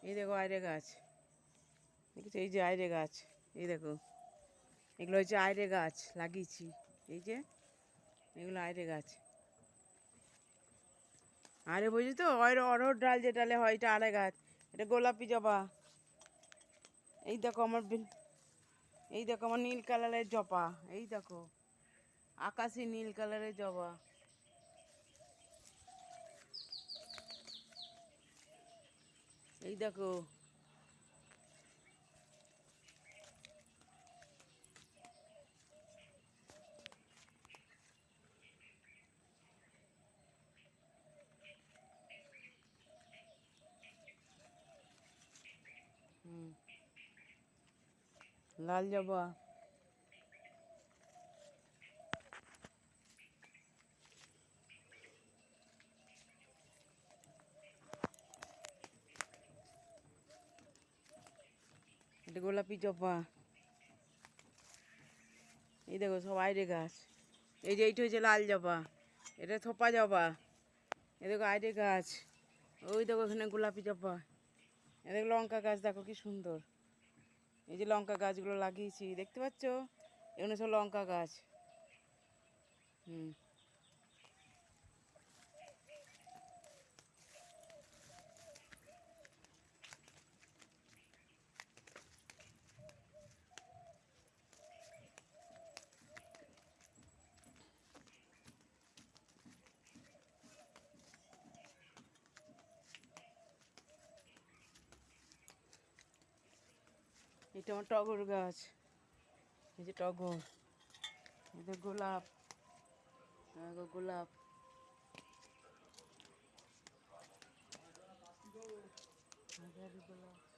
এই দেখো আইড়ে গাছ, দেখেছো? এই যে আইড়ে গাছ, এই দেখো, এগুলো হচ্ছে আইড়ে গাছ লাগিয়েছি। এই যে এগুলো আইড়ে গাছ। আরে বুঝি তো, অরহর ডাল যে ডালে হয় এটা আড়ে গাছ। এটা গোলাপি জবা। এই দেখো আমার এই দেখো আমার নীল কালারের জবা। এই দেখো আকাশি নীল কালারের জবা। এই দেখো, লাল জবা। এটা গোলাপি জবা। এই দেখো সব আইড়ে গাছ। এই যে এইটা হচ্ছে লাল জবা, এটা থোপা জবা। এ দেখো আইড়ে গাছ। ওই দেখো এখানে গোলাপি জবা। এ দেখো লঙ্কা গাছ, দেখো কি সুন্দর। এই যে লঙ্কা গাছগুলো লাগিয়েছি, দেখতে পাচ্ছ? এখানে সব লঙ্কা গাছ। হুম, এটা আমার টগর গাছ। এই যে টগর, এই যে গোলাপ, দেখো গোলাপ। হাজারি গোলাপ।